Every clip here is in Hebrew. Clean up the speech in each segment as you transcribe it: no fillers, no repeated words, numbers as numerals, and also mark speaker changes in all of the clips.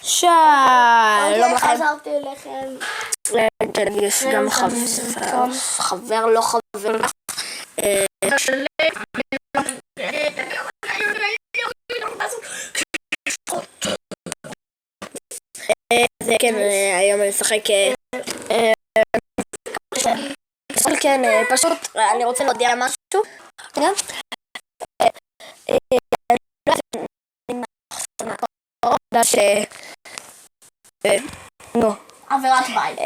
Speaker 1: שלום לכם.
Speaker 2: חזרתי אליכם.
Speaker 1: יש גם חבר, לא חבר. זה כן, היום אני אשחק. כן, פשוט אני רוצה להודיע משהו.
Speaker 2: עבירת בית.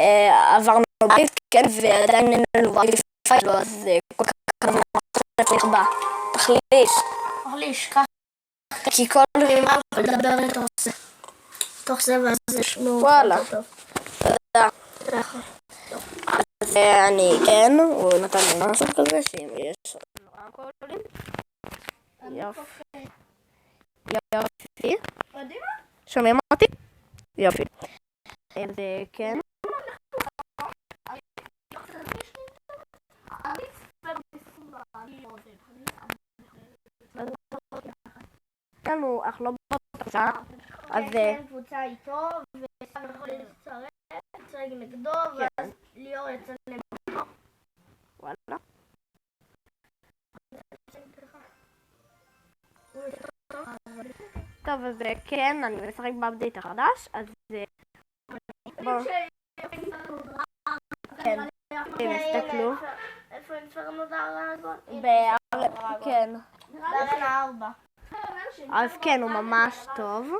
Speaker 1: עברנו בית, כן, ועדיין אין לנו וי-פיי, אז כל כך צריך תחליש, ככה. כי כל רימה
Speaker 2: לדבר תוך זה ואז ישמעו
Speaker 1: וואלה.
Speaker 2: יותר טוב.
Speaker 1: תודה. אז אני, כן, הוא נתן לי משהו כזה, שאם יש רמקולים. יופי. שומעים אותי? יופי. אז כן. לנו אך לא בקבוצה, אז
Speaker 2: קבוצה איתו וסתם יכול להצטרף נגדו ואז ליאור יצא למעלה.
Speaker 1: וואלה. טוב, אז כן, אני משחק באפדייט החדש, אז בואו. כן, תסתכלו.
Speaker 2: איפה אינפרנו דרגון?
Speaker 1: כן.
Speaker 2: בארנה 4.
Speaker 1: אז כן, הוא ממש טוב.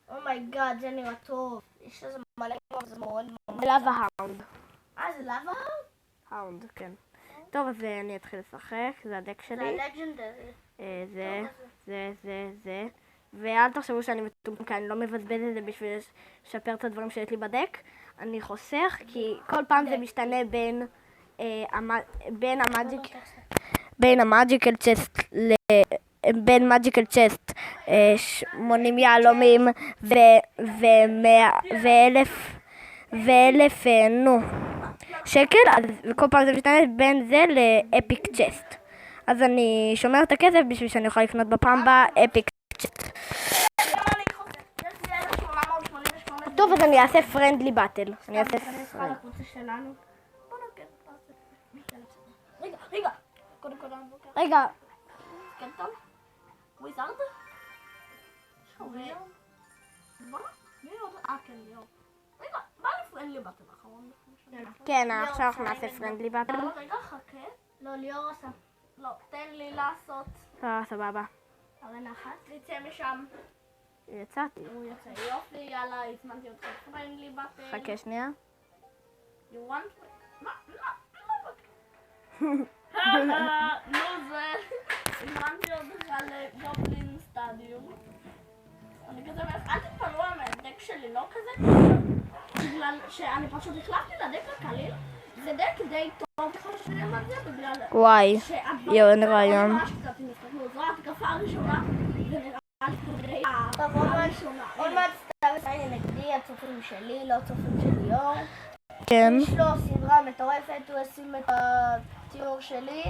Speaker 2: אומייגאד, זה נראה טוב. יש לזה מלא מאוד.
Speaker 1: זה לava האונד.
Speaker 2: זה לava?
Speaker 1: האונד, כן. טוב, אז אני אתחיל לשחק, זה הדק שלי.
Speaker 2: זה הלג'נדרי.
Speaker 1: זה. ואל תחשבו שאני מטומטם, כי אני לא מבזבז את זה בשביל לשפר את הדברים שיש לי בדק. אני חוסך, כי כל פעם זה משתנה בין המאג'יקל צ'סט בין מאג'יקל צ'סט 80 יהלומים ואלף שקל, אז כל פעם זה משתנה בין זה לאפיק צ'סט. אז אני שומר את הכסף בשביל שאני אוכל לקנות בפעם הבאה אפיק צ'סט. טוב, אז אני אעשה פרנדלי באטל. רגע.
Speaker 2: קנטון? וויזארד? וויזארד? מי עוד? כן, ליאור. רגע, מה לפרנדלי באטל האחרון?
Speaker 1: כן, עכשיו אנחנו נעשה פרנדלי באטל.
Speaker 2: רגע, חכה. לא, ליאור עשה. לא, תן לי לעשות.
Speaker 1: סבבה.
Speaker 2: ארנה אחת. נצא משם.
Speaker 1: יצאתי.
Speaker 2: הוא יצא. יופי, יאללה, הזמנתי אותך פרנדלי באטל.
Speaker 1: חכה שנייה.
Speaker 2: You want? מה? נו זה. הזמנתי אותך לגובלין סטדיום. אני כזה אל תתפלאו על הדק שלי, לא כזה בגלל שאני פשוט החלפתי לדק הקליל. זה דק די טוב חושבים על זה בגלל
Speaker 1: וואי, יואו, אין רעיון.
Speaker 2: זו התקפה הראשונה, זה נראה לי עוד מעט סתם נגדי, הצופים שלי, לא הצופים של ליאור.
Speaker 1: כן.
Speaker 2: יש לו סדרה מטורפת, הוא ישים את התיאור שלי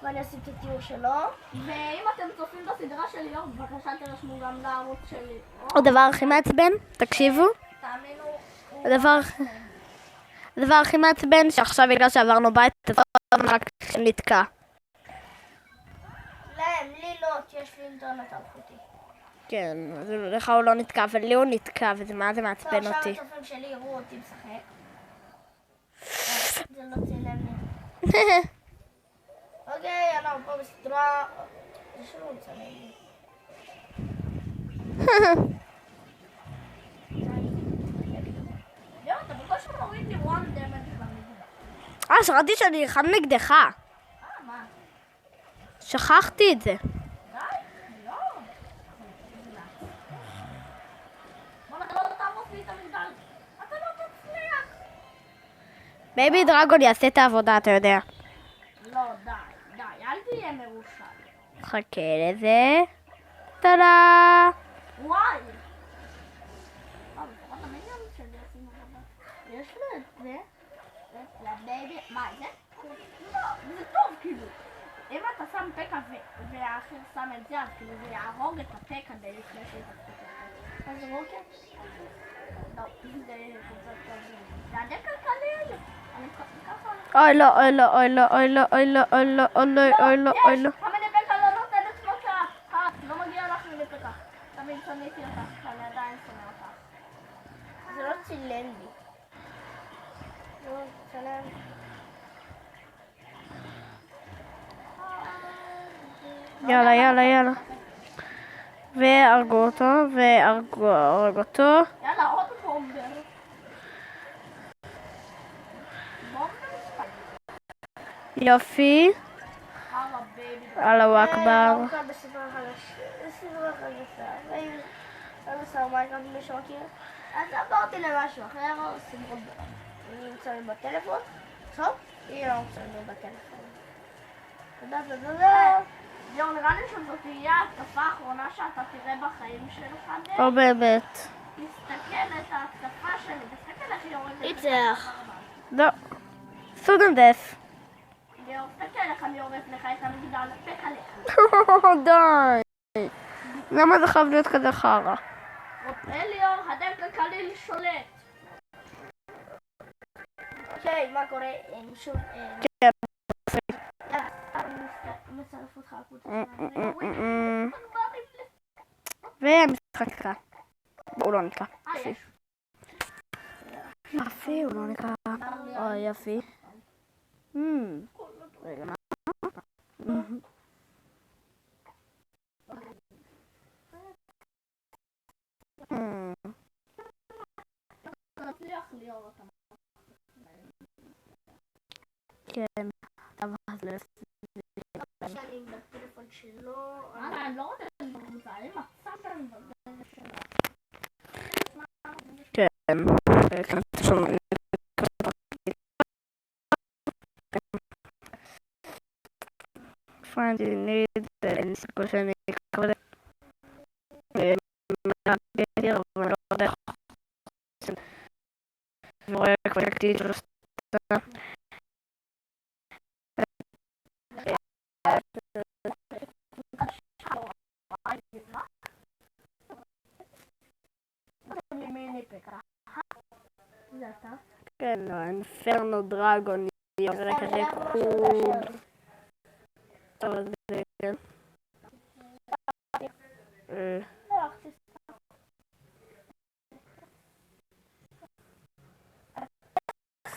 Speaker 2: ואני אשים את התיאור שלו. ואם אתם צופים בסדרה של ליאור, בבקשה תרשמו גם לערוץ שלי.
Speaker 1: עוד דבר הכי מעצבן, תקשיבו.
Speaker 2: תאמינו,
Speaker 1: הדבר הכי מעצבן שעכשיו בגלל שעברנו בית, אז רק נתקע.
Speaker 2: לי לא, כי יש לי אינטרנט אלחוטי.
Speaker 1: כן, אז לך הוא לא נתקע, אבל לי הוא נתקע, וזה מה זה מעצבן אותי.
Speaker 2: עכשיו הצופים שלי יראו אותי משחק. זה לא צילם לי. אוקיי, אנחנו פה בסדרה. זה שלא מצלם לי. יואו, אתה בקושי מוריד לי וואן דמג'.
Speaker 1: שכחתי שאני נלחם נגדך.
Speaker 2: מה?
Speaker 1: שכחתי את זה.
Speaker 2: די? לא. בוא נדבר תעמוס לי את המגדל. אתה לא תצליח.
Speaker 1: בייבי דרגון יעשה את העבודה, אתה יודע.
Speaker 2: לא, די, אל תהיה מרושל.
Speaker 1: חכה לזה. טאדה!
Speaker 2: וואי! לפחות המיניון שלי עשינו רבה. יש לו את זה? לבייבי... מה, זה? לא, זה טוב כאילו. אם אתה שם פקה והאחר שם את זה, אז כאילו זה יהרוג את הפקה די לפני שזה. אז רוקט? לא, זה קבוצת גובלין. זה הדקה קליל. אני ככה...
Speaker 1: אוי לא, אוי לא, אוי לא, אוי לא, אוי לא, אוי לא, אוי לא, אוי לא, אוי לא.
Speaker 2: המנפקה לא נותנת מכה. לא מגיע לך מנפקה. תמיד שונאתי אותך, אני עדיין שונא אותך. זה לא צילם לי. לא, צלם.
Speaker 1: יאללה, יאללה, יאללה. והרגו אותו, והרג אותו.
Speaker 2: יאללה, עוד בומבר.
Speaker 1: יופי. אללהו אכבר.
Speaker 2: אז עברתי למשהו אחר, אני נמצא לי בטלפון, טוב? היא לא נמצא לי בטלפון. יור, נראה לי שזאת תהיה ההתקפה האחרונה שאתה תראה בחיים שלך.
Speaker 1: לא באמת.
Speaker 2: תסתכל את ההתקפה שלי, תסתכל איך היא יורדת.
Speaker 3: ניצח.
Speaker 1: לא. סודנדס.
Speaker 2: ליאור, תסתכל איך אני יורדת לך את המגדל, נפק עליך.
Speaker 1: די. למה זה חייב להיות כזה חרא?
Speaker 2: ליאור, הדקה קליל שולט. אוקיי, מה קורה? שוב...
Speaker 1: כן.
Speaker 2: מצרף אותך הקבוצה.
Speaker 1: והמשחק נקרא. הוא לא נקרא.
Speaker 2: יש.
Speaker 1: יפי, הוא לא נקרא. אוי, יפי. רגע, מה?
Speaker 2: נצליח ליאור אותם.
Speaker 1: כן. אבל
Speaker 2: שאני בטלפון שלו... אני לא רוצה בקבוצה, אני מצאת אני בטלפון שלו.
Speaker 1: כן. find you need אין סיכוי שאני אקרא אבל אני לא יודע ורואה כבר קטיט של הסתה
Speaker 2: זה אתה?
Speaker 1: כן, לא, אינפרנו דרגון יורק כזה קול טוב, אז זה כן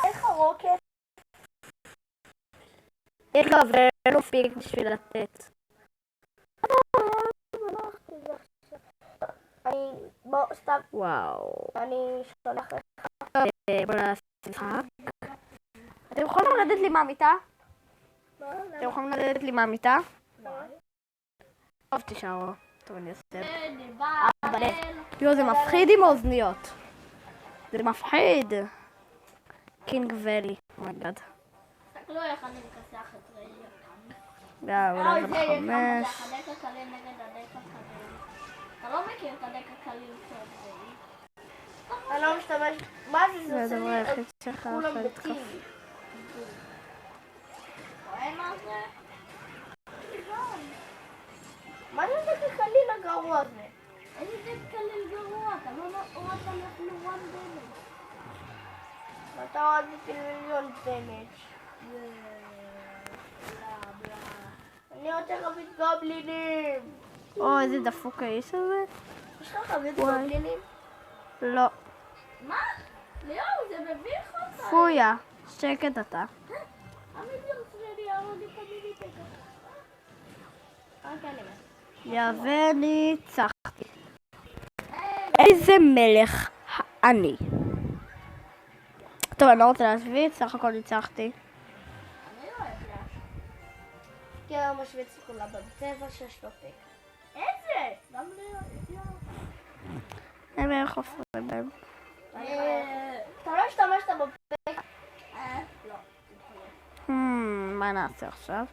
Speaker 2: איך הרוקט?
Speaker 1: יש לו ואין לו פיק בשביל לתת
Speaker 2: אני... בוא, סתם,
Speaker 1: וואו
Speaker 2: אני שולח לך.
Speaker 1: בוא נעשה משחק אתם יכולים לרדת לי מהמיטה? אתם יכולים לרדת לי מהמיטה? טוב תשארו טוב אני אעשה אבל יו זה מפחיד עם האוזניות זה מפחיד קינג ולי אומייגאד
Speaker 2: תסתכלו איך אני מכסח את ראי כאן.
Speaker 1: אולי זה
Speaker 2: זה יהיה כמה
Speaker 1: בחמש
Speaker 2: זה הדקה קליל נגד הדקה קליל. אתה לא מכיר את הדקה קליל טוב, ראי. אני לא משתמש... מה זה?
Speaker 1: זה
Speaker 2: זה
Speaker 1: הדבר
Speaker 2: עושה
Speaker 1: היחיד שלך
Speaker 2: כולם
Speaker 1: יכול לתקוף
Speaker 2: דתיים. רואה מה זה? מה זה דקה קליל הגרוע הזה? איזה דקה קליל גרוע? אתה לא הורדת לי אפילו 1 דמג'. אתה הורדת לי מיליון דמג'. אני רוצה חבית גובלינים.
Speaker 1: או איזה דפוק האיש הזה
Speaker 2: יש לך חבית
Speaker 1: וואי.
Speaker 2: גובלינים?
Speaker 1: לא
Speaker 2: מה? ליאור, זה מביך אותך.
Speaker 1: פויה שקט אתה
Speaker 2: המיליון שלי הרוד לי תמידי פקה. רק אני
Speaker 1: וניצחתי איזה מלך אני טוב אני לא רוצה להשוויץ סך הכל ניצחתי
Speaker 2: אני לא אוהב להשוויץ. כי היום משוויץ כולה בצבע שיש לו פק. איזה? גם ליאור.
Speaker 1: אין בערך חופרים בהם
Speaker 2: אתה לא השתמשת בפק? לא.
Speaker 1: מה נעשה עכשיו?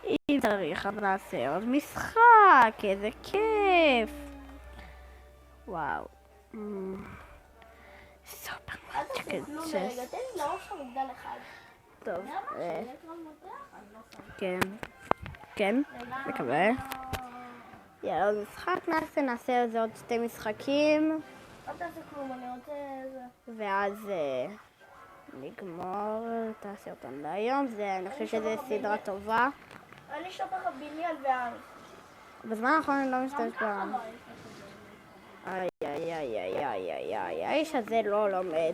Speaker 1: אם צריך אז נעשה עוד משחק איזה כיף וואו סופר
Speaker 2: אל תעשה כלום רגע, תן לי לראש לך מגדל אחד.
Speaker 1: טוב
Speaker 2: אתה יודע מה? שיהיה כבר מותח? אני לא שם.
Speaker 1: כן כן מקווה יאללה, עוד משחק נעשה על זה עוד 2 משחקים,
Speaker 2: אל תעשה כלום, אני רוצה איזה...
Speaker 1: ואז נגמור את הסרטון להיום. אני חושב שזו סדרה טובה.
Speaker 2: אני אשלח לך בניין וארץ.
Speaker 1: בזמן האחרון אני לא משתמש בה.
Speaker 2: ככה לא יש.
Speaker 1: האיש הזה לא לומד.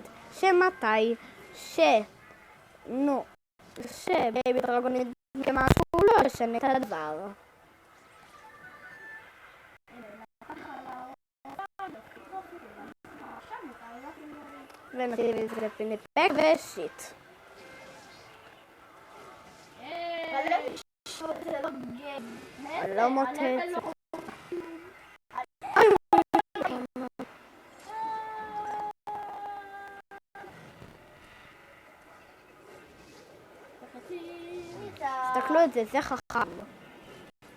Speaker 1: שבייבי דרגון ידמה משהו, הוא לא ישנה את הדבר. ונתחיל את זה לפינפק ושיט. לא מוטט. תסתכלו את זה, זה חכם.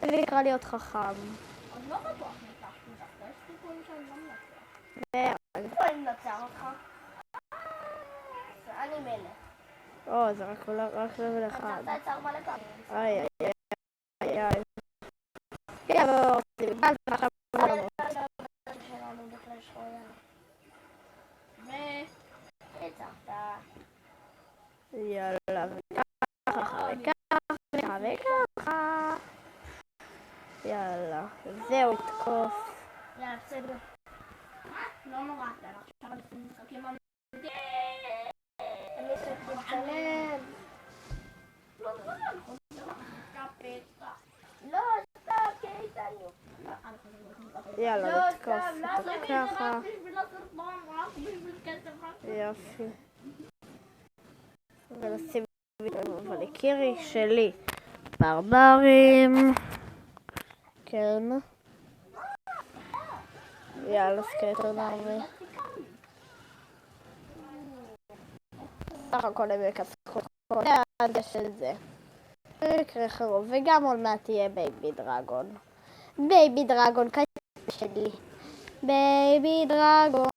Speaker 1: זה נקרא להיות חכם.
Speaker 2: אני לא בטוח נצח, יש סיכויים שאני לא מנצח. איפה אני מנצח אותך? אני מלך.
Speaker 1: זה רק לבל אחד.
Speaker 2: אתה יצר מלא פעמים.
Speaker 1: איי. יאללה, ועכשיו
Speaker 2: שלנו בקלאש רויאל. ניצחת.
Speaker 1: יאללה, וככה. יאללה, זהו, תקוף.
Speaker 2: יאללה, בסדר. לא נורא, עכשיו אנחנו משחקים אמיתיים. אני שחקים שלם. לא, סתם, כי איתנו.
Speaker 1: יאללה, תקוף. ככה. יופי. ולשים וליקירי שלי. ברברים. כן. יאללה, סקייטר נעמי. סך הכל הם יקצחו כל עד של זה. יקרה חירוב, וגם עוד מעט תהיה בייבי דרגון. בייבי דרגון קטן שלי. בייבי דרגון.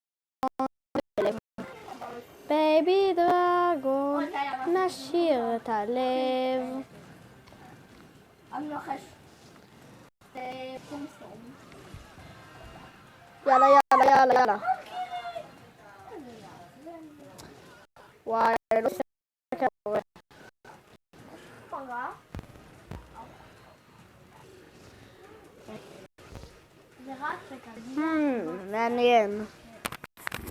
Speaker 1: בייבי דרגון. נשאיר את הלב.
Speaker 2: אני לוחש. פומסטורם.
Speaker 1: יאללה. וואי, לא שקר.
Speaker 2: פרה. זה רק וכזה.
Speaker 1: מעניין.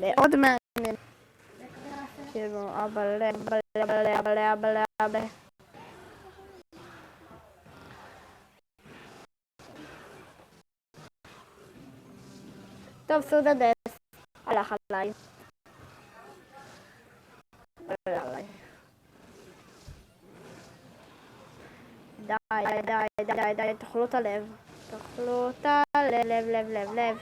Speaker 1: מאוד מעניין. כאילו, אבל. טוב, סודדס. הלך עליי. די, תאכלו את הלב. תאכלו את הלב, לב.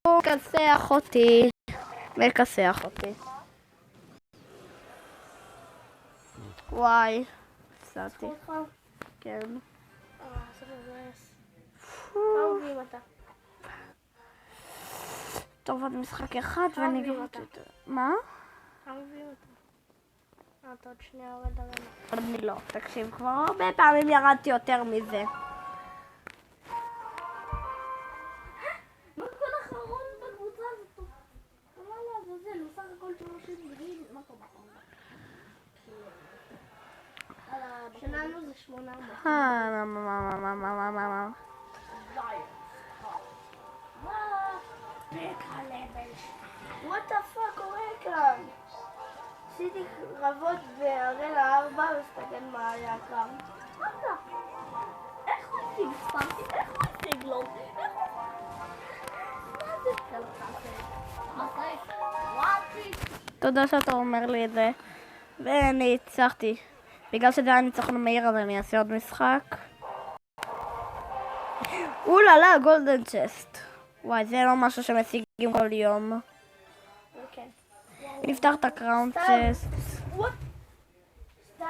Speaker 1: הוא מכסח אותי. וואי, הפסדתי. כן.
Speaker 2: זה מבאס. מה מביאים אתה?
Speaker 1: טוב, עוד משחק אחד ואני גרעתי אותו. מה?
Speaker 2: מה מביאים אותה? אתה עוד שנייה יורד עלינו.
Speaker 1: אני לא, תקשיב, כבר הרבה פעמים ירדתי יותר מזה.
Speaker 2: מה כל אחרון בקבוצה הזאת? מה לעזאזל, הוא סך הכל 30 גריד, מה קורה? שלנו זה 800.
Speaker 1: מה.
Speaker 2: What the fuck קורה כאן? עשיתי קרבות בהראל 4 וסתכל מה היה כאן. מה זה? איך הוא השיג ספארקי? איך הוא השיג לו? מה זה כזה?
Speaker 1: תודה שאתה אומר לי את זה. ואני הצלחתי. בגלל שזה היה ניצחון מהיר, אז אני אעשה עוד משחק. אוללה, גולדן צ'סט. וואי, זה לא משהו שמשיגים כל יום.
Speaker 2: אוקיי.
Speaker 1: נפתח את הקראון צ'סט.
Speaker 2: סתם?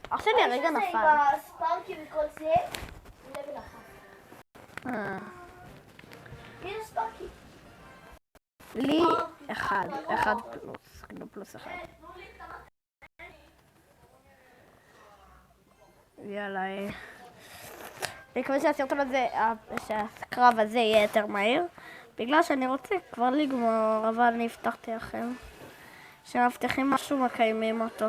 Speaker 1: אח שלי הרגע נפל.
Speaker 2: עם הספארקי וכל זה, לבל אחת. מי זה ספארקי?
Speaker 1: לי אחד פלוס, כאילו פלוס אחד. יאללה. אני מקווה שהסרטון הזה, שהקרב הזה יהיה יותר מהיר. בגלל שאני רוצה כבר לגמור, אבל אני הבטחתי לכם. כשמבטיחים משהו מקיימים אותו.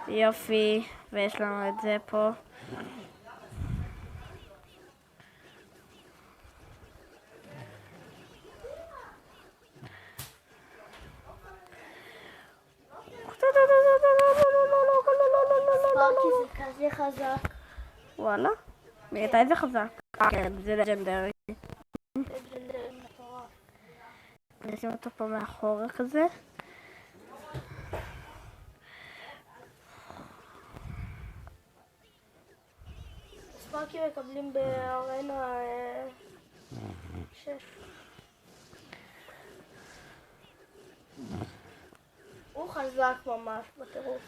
Speaker 1: יופי, ויש לנו את זה פה.
Speaker 2: ספארקי זה כזה חזק.
Speaker 1: וואלה? מתי זה חזק? כן, זה לג'נדרי. נשים אותו פה מאחורה כזה.
Speaker 2: ספארקי מקבלים בארנה 6. הוא חזק ממש בטירוף.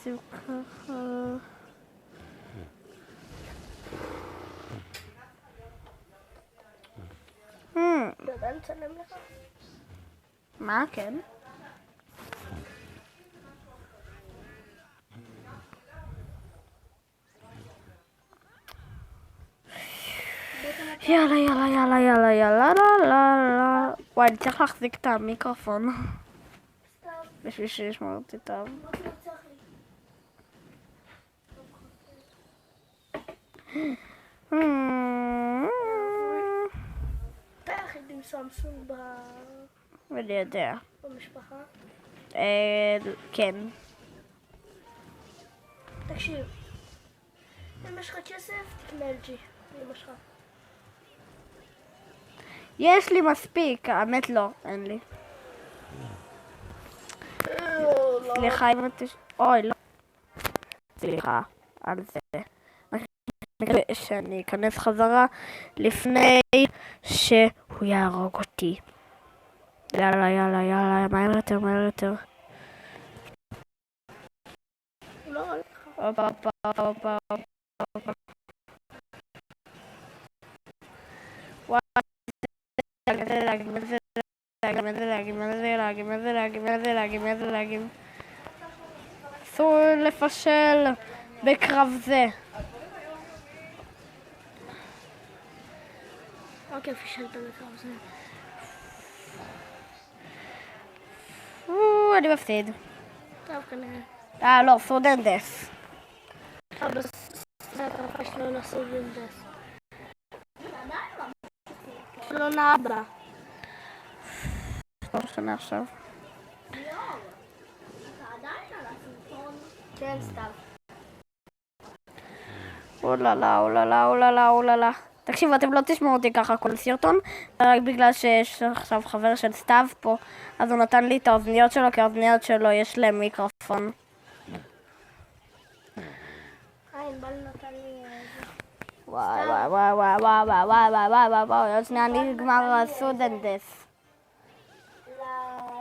Speaker 1: שים ככה.
Speaker 2: אתה יודע לצלם לך?
Speaker 1: מה? כן. יאללה, יאללה, יאללה, יאללה, יאללה, יאללה. וואי, אני צריך להחזיק את המיקרופון. בשביל שישמעו אותי טוב.
Speaker 2: אתה היחיד עם סמסונג
Speaker 1: אני יודע.
Speaker 2: במשפחה?
Speaker 1: כן.
Speaker 2: תקשיב, אם יש לך כסף, תקנה LG, אמא שלך.
Speaker 1: יש לי מספיק, האמת לא, אין לי. סליחה אם את... אוי, לא. סליחה על זה. שאני אכנס חזרה לפני שהוא יהרוג אותי. יאללה, יאללה, יאללה, מהר יותר, מהר יותר. הופה, הופה, הופה, הופה. וואי, להגים. אסור לפשל בקרב זה.
Speaker 2: אוקיי, פישלת בקרב זה.
Speaker 1: אני מפסיד.
Speaker 2: טוב, כנראה.
Speaker 1: לא, סודנדס.
Speaker 2: אבל זה הקרבה שלו לסודנדס. שלא נאבא.
Speaker 1: לא משנה עכשיו.
Speaker 2: כן, סתם.
Speaker 1: אוללה, אוללה, אוללה, אוללה. תקשיבו, אתם לא תשמעו אותי ככה כל סרטון, רק בגלל שיש עכשיו חבר של סתיו פה, אז הוא נתן לי את האוזניות שלו, כי האוזניות שלו יש להם מיקרופון.
Speaker 2: ענבל נתן לי...
Speaker 1: וואי, וואי, וואי, וואי, וואי, וואי, וואי, וואי, וואי, וואי, וואי, עוד שנייה נגמר סודנדס.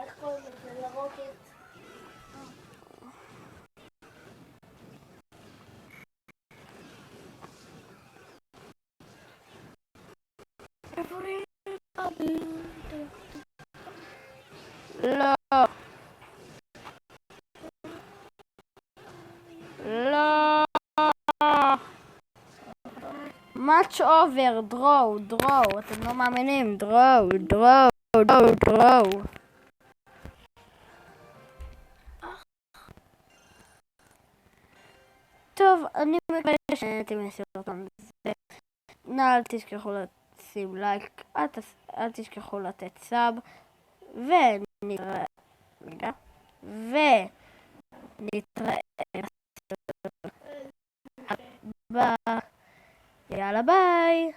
Speaker 2: איך קוראים לזה? לרוקט.
Speaker 1: לא. לא. מאץ' אובר, דרו, אתם לא מאמינים, דרו. טוב, אני מקווה שאתם הסרטון הזה. נא אל תשכחו לשים לייק, אל תשכחו לתת סאב, ונתראה יאללה ביי.